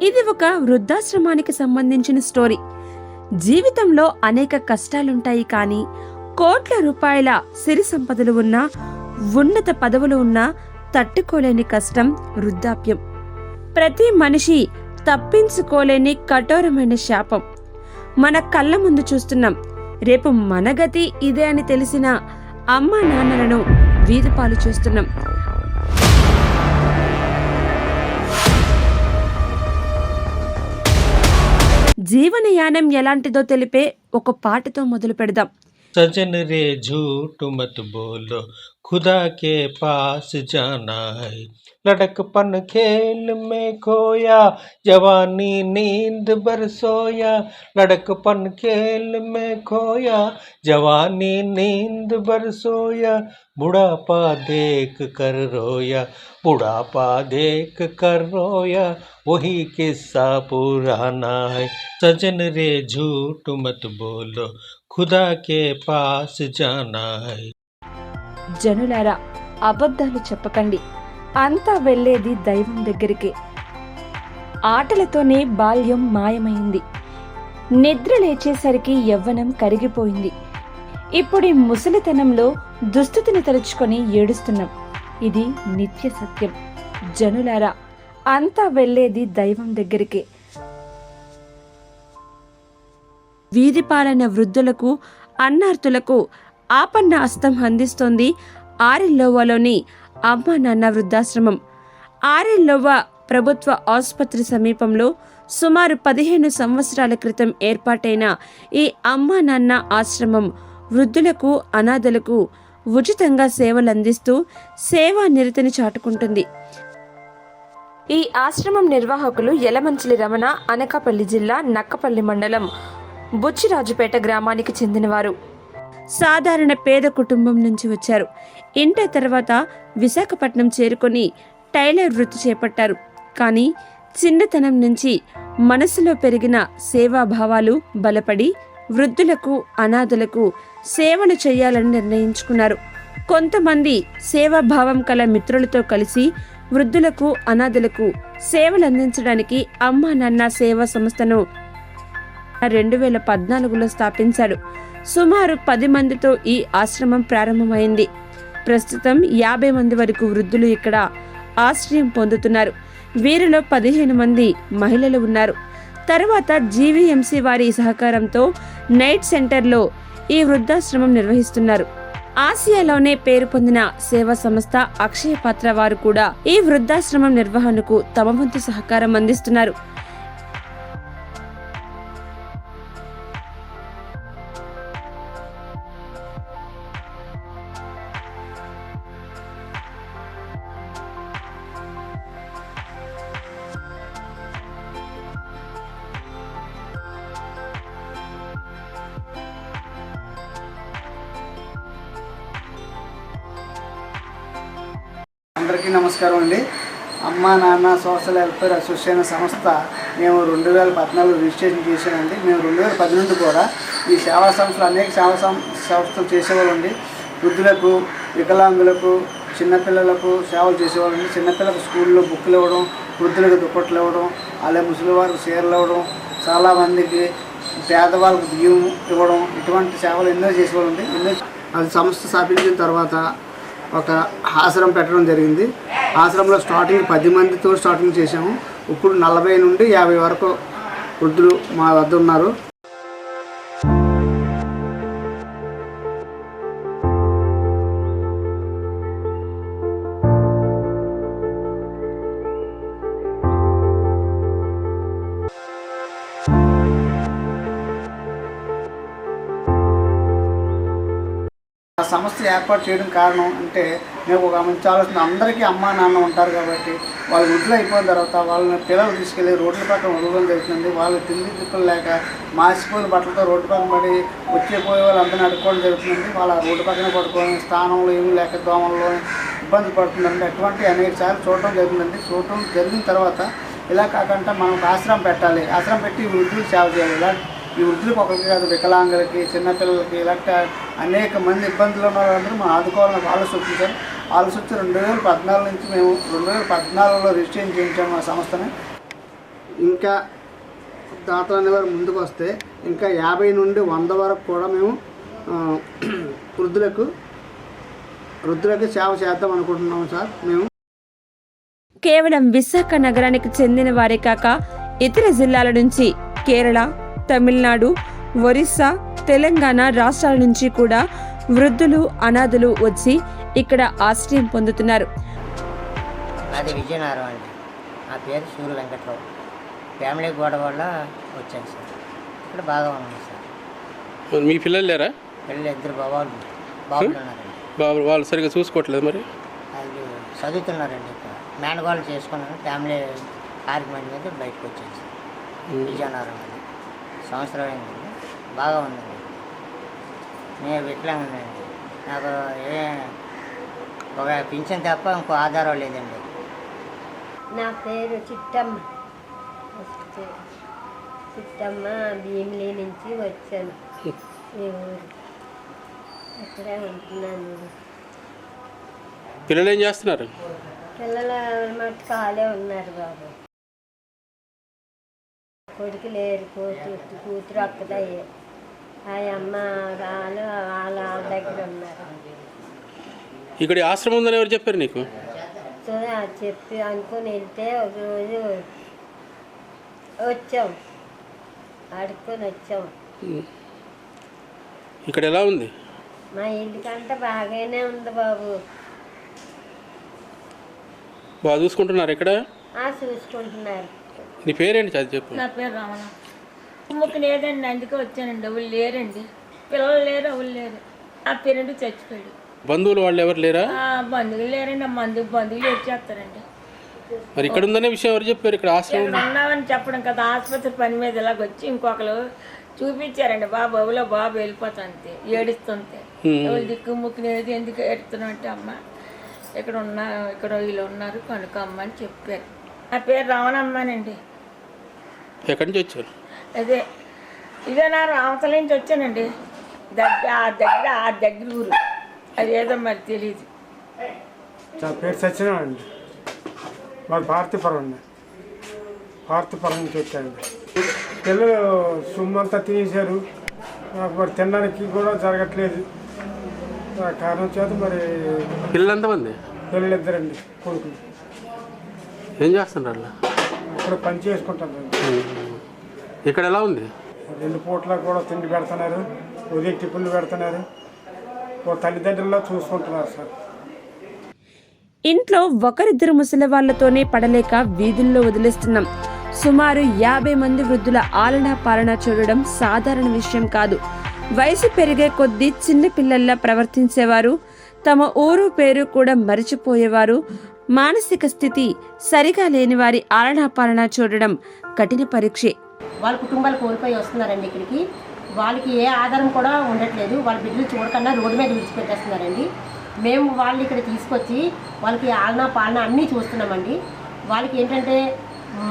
ఇది ఒక వృద్ధాశ్రమానికి సంబంధించిన స్టోరీ. జీవితంలో అనేక కష్టాలుంటాయి, కానీ కోట్ల రూపాయల సిరి సంపదలు ఉన్నా, ఉన్నత పదవులు ఉన్నా తట్టుకోలేని కష్టం వృద్ధాప్యం. ప్రతి మనిషి తప్పించుకోలేని కఠోరమైన శాపం. మన కళ్ళ ముందు చూస్తున్నాం. రేపు మన గతి ఇదే అని తెలిసిన అమ్మా నాన్నలను వీధిపాలు చేస్తున్నాం. జీవనయానం ఎలాంటిదో తెలిపే ఒక పాటతో మొదలు పెడదాం. सजन रे झूठ मत बोलो, खुदा के पास जाना है। लड़कपन खेल में खोया, जवानी नींद बरसोया। लड़कपन खेल में खोया, जवानी नींद बरसोया। बुढ़ापा देख कर रोया, बुढ़ापा देख कर रोया। वही किस्सा पुराना है। सजन रे झूठ मत बोलो, खुदा के पास जाना है. జనులారా, అబద్ధాలు చెప్పకండి. అంతా వెళ్ళేది దైవం దగ్గరికి. ఆటలతోనే బాల్యం మాయమైంది. నిద్ర లేచేసరికి యవ్వనం కరిగిపోయింది. ఇప్పుడు ముసలితనంలో దుస్థితిని తలుచుకొని ఏడుస్తున్నాం. ఇది నిత్య సత్యం. జనులారా, అంతా వెళ్ళేది దైవం దగ్గరికి. వీధి పాలన వృద్ధులకు, అన్నార్తులకు ఆపన్న హస్తం అందిస్తోంది ఆరెల్లోవాలోని అమ్మా నాన్న వృద్ధాశ్రమం. ఆరెల్లోవా ప్రభుత్వ ఆసుపత్రి సమీపంలో సుమారు 15 సంవత్సరాల క్రితం ఏర్పాటైన ఈ అమ్మా నాన్న ఆశ్రమం వృద్ధులకు, అనాథలకు ఉచితంగా సేవలందిస్తూ సేవా నిరతిని చాటుకుంటుంది. ఈ ఆశ్రమం నిర్వాహకులు యలమంచిలి రమణ, అనకాపల్లి జిల్లా నక్కపల్లి మండలం బుచ్చిరాజుపేట గ్రామానికి చెందినవారు. సాధారణ పేద కుటుంబం నుంచి వచ్చారు. ఇంటర్ తర్వాత విశాఖపట్నం చేరుకొని టైలర్ వృత్తి చేపట్టారు. కానీ చిన్నతనం నుంచి మనసులో పెరిగిన సేవాభావాలు బలపడి వృద్ధులకు, అనాథలకు సేవలు చేయాలని నిర్ణయించుకున్నారు. కొంతమంది సేవాభావం కల మిత్రులతో కలిసి వృద్ధులకు, అనాథలకు సేవలు అందించడానికి అమ్మా నాన్న సేవా సంస్థను 2014లో స్థాపించాడు. సుమారు 10 మందితో ఈ ఆశ్రమం ప్రారంభమైంది. ప్రస్తుతం 50 మంది వరకు వృద్ధులు ఇక్కడ ఆశ్రయం పొందుతున్నారు. వీరిలో 15 మంది మహిళలు ఉన్నారు. తర్వాత జీవీఎంసీ వారి సహకారంతో నైట్ సెంటర్లో ఈ వృద్ధాశ్రమం నిర్వహిస్తున్నారు. ఆసియాలోనే పేరు పొందిన సేవా సంస్థ అక్షయ పాత్ర వారు కూడా ఈ వృద్ధాశ్రమం నిర్వహణకు తమ వంతు సహకారం అందిస్తున్నారు. అందరికీ నమస్కారం అండి. అమ్మా నాన్న సోషల్ వెల్ఫేర్ అసోసియేషన్ సంస్థ మేము 2014 రిజిస్ట్రేషన్ చేసామండి. మేము 2010 నుండి కూడా ఈ సేవా సంస్థలు అనేక సంస్థలు చేసేవాళ్ళండి. వృద్ధులకు, వికలాంగులకు, చిన్నపిల్లలకు సేవలు చేసేవాళ్ళండి. చిన్నపిల్లలకు స్కూల్లో బుక్కులు ఇవ్వడం, వృద్ధులకు దుప్పట్లు ఇవ్వడం, అలాగే ముసలి వారికి చీరలు ఇవ్వడం, చాలామందికి పేదవాళ్ళకు బియ్యం ఇవ్వడం, ఇటువంటి సేవలు ఎన్నో చేసేవాళ్ళండి. అది సంస్థ స్థాపించిన తర్వాత ఒక ఆశ్రమం పెట్టడం జరిగింది. ఆశ్రమంలో స్టార్టింగ్ 10 మందితో స్టార్టింగ్ చేసాము. ఇప్పుడు 40 నుండి 50 వరకు వృద్ధులు మా వద్ద ఉన్నారు. ఆ సంస్థ ఏర్పాటు చేయడం కారణం అంటే మేము ఒక మంచి ఆలోచన, అందరికీ అమ్మా నాన్న ఉంటారు కాబట్టి వాళ్ళు వృద్ధులు అయిపోయిన తర్వాత వాళ్ళని పిల్లలు తీసుకెళ్ళి రోడ్ల పక్కన వదలడం జరుగుతుంది. వాళ్ళు తిండి తిప్పులు లేక మాసిపోయిన బట్టలతో రోడ్డు పక్కన పడి వచ్చేపోయే వాళ్ళు అందరినీ అడుక్కోవడం జరుగుతుంది. వాళ్ళ రోడ్డు పక్కన పడుకొని స్థానంలో ఏమీ లేక దోమల్లో ఇబ్బంది పడుతుందండి. అటువంటి అనేక సార్లు చూడటం జరుగుతుందండి. చూడటం జరిగిన తర్వాత ఇలా కాకుండా మనం ఒక ఆశ్రమం పెట్టాలి, ఆశ్రమం పెట్టి వృద్ధులకు సేవ చేయాలి. ఇలా ఈ వృద్ధులకు ఒకరికి కాదు, వికలాంగులకి, చిన్నపిల్లలకి, ఇలాంటి అనేక మంది ఇబ్బందులు ఉన్న వాళ్ళందరూ మనం ఆదుకోవాలని ఆలోచించారు. ఆలోచించి 2014 నుంచి మేము 2014లో రిజిస్ట్రేషన్ చేయించాము ఆ సంస్థని. ఇంకా దాతలు అనేవారు ముందుకు వస్తే ఇంకా 50 నుండి 100 వరకు కూడా మేము వృద్ధులకు సేవ చేద్దాం అనుకుంటున్నాము సార్. మేము కేవలం విశాఖ నగరానికి చెందిన వారే కాక ఇతర జిల్లాల నుంచి కేరళ, తమిళనాడు, ఒరిస్సా, తెలంగాణ రాష్ట్రాల నుంచి కూడా వృద్ధులు, అనాథులు వచ్చి ఇక్కడ ఆశ్రయం పొందుతున్నారు. అది విజయనగరం అండి. నా పేరు సూర్య వెంకట్రావు. ఫ్యామిలీ గొడవ వల్ల వచ్చాను సార్. ఇక్కడ బాగా ఉన్నాను సార్. మీ పిల్లలు లేరా? పిల్లలు 2 బాబులు ఉన్నారండి. బాబు వాళ్ళు సరిగ్గా చూసుకోవట్లేదు మరి? వాళ్ళు చదువుతున్నారండి. ఇక్కడ మేనగోళ్ళు చేసుకున్నాను. ఫ్యామిలీ కార్యక్రమం మీద బయటకు వచ్చాను సార్. విజయనగరం అండి. సంవత్సరం అయిందండి. బాగా ఉందండి. నేను వికలాంగునండి. నాకు ఒక పింఛన్ తప్ప ఇంకో ఆధారం లేదండి. నా పేరు చిట్టమ్మ. భీమిలి నుంచి వచ్చాను. ఈ ఊరు అక్కడే ఉంటున్నాను. పిల్లలు ఏం చేస్తున్నారు? పిల్లలు మటు ఖాళీ ఉన్నారు బాబు. కొడుకు లేరు, కూతురు అక్కదయ్యే. ఆ అమ్మ వాళ్ళ దగ్గర ఉన్నారు. ఇక్కడ ఆశ్రమం ఉందని ఎవరు చెప్పారు నీకు? చెప్పి అనుకుని వెళ్తే ఒకరోజు వచ్చాం, అడుక్కొని వచ్చాం. ఇక్కడ ఎలా ఉంది? మా ఇంటికంటే బాగానే ఉంది బాబు. బాగా చూసుకుంటున్నారు ఇక్కడ? చూసుకుంటున్నారు. నీ పేరేంటి చదివి చెప్పు. నా పేరు రమణ. ముక్కు లేదండి, అందుకే వచ్చానండి. ఎవరు లేరండి, పిల్లలు లేరు, ఎవరు లేరు. నా పేరెంట్ చచ్చిపోయాడు. బంధువులు వాళ్ళు ఎవరు లేరా? బంధువులు లేరండి. బంధువులు వచ్చేస్తారండి. మరి ఇక్కడ ఉందనే విషయం ఎవరు చెప్పారు? ఇక్కడ ఆశ్రమం ఉన్నామని చెప్పడం కదా. ఆసుపత్రి పని మీద ఇలాగ వచ్చి ఇంకొకరు చూపించారండి. బాబు వెళ్ళిపోతాంతే, ఏడుస్తుంటే. ఎవరు దిక్కు ముక్కు లేదు, ఎందుకు ఏడుతున్నావు అంటే, అమ్మ ఇక్కడ వీళ్ళు ఉన్నారు కనుకమ్మ అని చెప్పారు. నా పేరు రమణమ్మనండి. ఎక్కడి నుంచి వచ్చారు? ఇదే నా రామతల నుంచి వచ్చానండి. దగ్గర ఊరు, అదేదో మరి తెలియదు. నా పేరు సత్యనారాయణ అండి. మాది భారతీపురం అండి. భారతీపురం నుంచి వచ్చానండి. పిల్లలు సొమ్మంతా తినేశారు. నాకు మరి తినడానికి కూడా జరగట్లేదు. కారణం చేత మరి పిల్లలు ఎంతమంది? పిల్లలు 2 కొడుకులు. ఏం చేస్తున్నారు? ఇక్కడ పని చేసుకుంటారు. ఇక్కడ ఎలా ఉంది? 2 పూట్ల కూడా తిండి పెడుతున్నారు, ఉదయం టిఫిన్లు పెడుతున్నారు. ఓ తల్లిదండ్రుల్లో చూసుకుంటున్నారు సార్. ఇంట్లో ఒకరిద్దరు ముసలి వాళ్లతోనే పడలేక వీధుల్లో వదిలేస్తున్నాం. సుమారు 50 మంది వృద్ధుల ఆలనా పాలన చూడడం సాధారణ విషయం కాదు. వయసు పెరిగే కొద్దీ చిన్న పిల్లల్లా ప్రవర్తించేవారు, తమ ఊరు పేరు కూడా మరిచిపోయేవారు, మానసిక స్థితి సరిగా లేని వారి ఆలనా పాలన చూడడం కఠిన పరీక్షే. వాళ్ళ కుటుంబాలు కోల్పోయి వస్తున్నారండి ఇక్కడికి. వాళ్ళకి ఏ ఆధారం కూడా ఉండట్లేదు. వాళ్ళ బిడ్డలు చూడకుండా రోడ్డు మీద విడిచిపెట్టేస్తున్నారండి. మేము వాళ్ళు ఇక్కడ తీసుకొచ్చి వాళ్ళకి ఆలనా పాలన అన్నీ చూస్తున్నామండి. వాళ్ళకి ఏంటంటే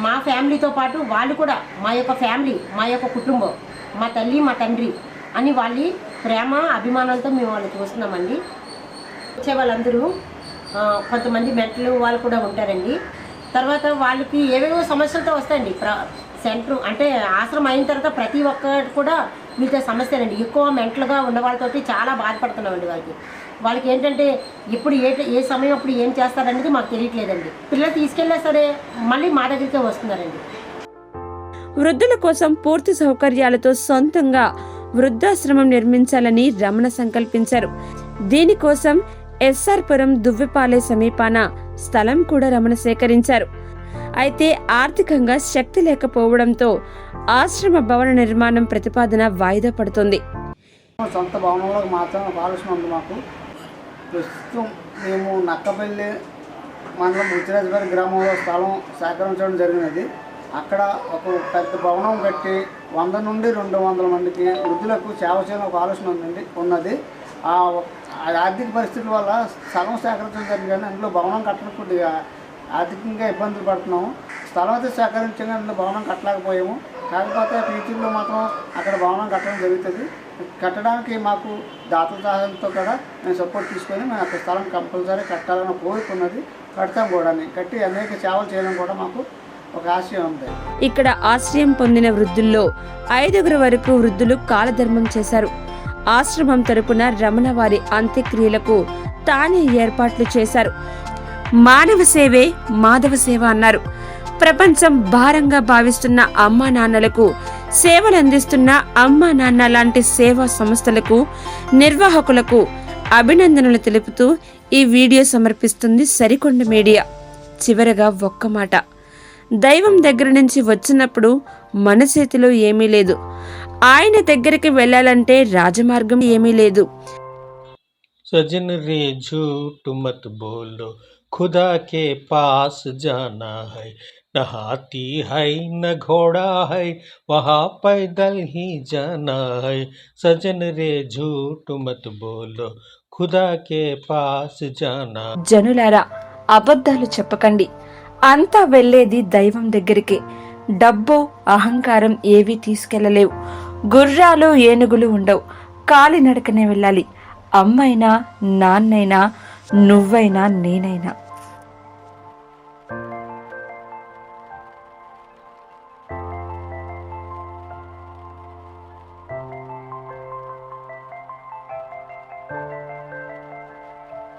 మా ఫ్యామిలీతో పాటు వాళ్ళు కూడా మా యొక్క ఫ్యామిలీ, మా యొక్క కుటుంబం, మా తల్లి మా తండ్రి అని వాళ్ళ ప్రేమ అభిమానాలతో మేము వాళ్ళు చూస్తున్నామండి. వచ్చే వాళ్ళందరూ కొంతమంది మెంటల్ వాళ్ళు కూడా ఉంటారండి. తర్వాత వాళ్ళకి ఏవేవో సమస్యలతో వస్తాయండి. సెంటర్ అంటే ఆశ్రమం అయిన తర్వాత ప్రతి ఒక్కటి కూడా మీతో సమస్యలండి. ఎక్కువ మెంటల్గా ఉన్న వాళ్ళతోటి చాలా బాధపడుతున్నామండి. వాళ్ళకి ఏంటంటే ఎప్పుడు ఏ సమయం అప్పుడు ఏం చేస్తారనేది మాకు తెలియట్లేదండి. పిల్లలు తీసుకెళ్ళినా సరే మళ్ళీ మా దగ్గరికే వస్తున్నారండి. వృద్ధుల కోసం పూర్తి సౌకర్యాలతో సొంతంగా వృద్ధాశ్రమం నిర్మించాలని రమణ సంకల్పించారు. దీనికోసం ఎస్ఆర్ పురం దువ్విపాలె సమీపాన స్థలం కూడా రమణ సేకరించారు. అయితే ఆర్థికంగా శక్తి లేకపోవడంతో ఆశ్రమ భవన నిర్మాణం ప్రతిపాదన వాయిదా పడుతుంది. సొంత భవనంలోకి మాత్రమే ఆలోచన ఉంది మాకు. ప్రస్తుతం మేము నక్కపల్లి మండలం బుచ్చిరాజుపల్లి గ్రామంలో స్థలం సేకరించడం జరిగినది. అక్కడ ఒక పెద్ద భవనం కట్టి 100 నుండి 200 మందికి వృద్ధులకు సేవ చేయడం ఒక ఆలోచన ఉన్నది. ఆ ఆర్థిక పరిస్థితుల వల్ల స్థలం సేకరించడం జరిగింది, కానీ అందులో భవనం కట్టడం కొద్దిగా ఆర్థికంగా ఇబ్బందులు పడుతున్నాము. స్థలం అయితే సేకరించగా అందులో భవనం కట్టలేకపోయాము. కాకపోతే ఫ్యూచర్లో మాత్రం అక్కడ భవనం కట్టడం జరుగుతుంది. కట్టడానికి మాకు దాతల సహాయంతో కూడా మేము సపోర్ట్ తీసుకొని మేము అక్కడ స్థలం కంపల్సరీ కట్టాలని కోరుకున్నది. కడతాం కూడా. కట్టి అనేక సేవలు చేయడం కూడా మాకు ఒక ఆశయం ఉంది. ఇక్కడ ఆశ్రయం పొందిన వృద్ధుల్లో 5 వరకు వృద్ధులు కాలధర్మం చేశారు. ఆశ్రమం తరపున రమణ వారి అంత్యక్రియలకు తానే ఏర్పాట్లు చేశారు. మానవ సేవే మాధవ సేవ అన్నారు. ప్రపంచం భారంగా భావిస్తున్న అమ్మా నాన్నలకు సేవలు అందిస్తున్న అమ్మా నాన్న లాంటి సేవా సంస్థలకు నిర్వాహకులకు అభినందనలు తెలుపుతూ ఈ వీడియో సమర్పిస్తుంది సరికొండ మీడియా. చివరగా ఒక్క మాట, దైవం దగ్గర నుంచి వచ్చినప్పుడు మన చేతిలో ఏమీ లేదు. ఆయన దగ్గరికి వెళ్ళాలంటే రాజమార్గం ఏమీ లేదు. सजन रे झूठ मत बोलो, खुदा के पास जाना है, न हाथी है न घोड़ा है, वहाँ पैदल ही जाना है. सजन रे झूठ मत बोलो, खुदा के पास जाना. జనులారా, అబద్ధాలు చెప్పకండి. అంతా వెళ్ళేది దైవం దగ్గరికి. డబ్బు అహంకారం ఏవీ తీసుకెళ్లలేవు. గుర్రాలు ఏనుగులు ఉండవు. కాలినడకనే వెళ్ళాలి. అమ్మైనా నాన్నైనా నువ్వైనా నేనైనా.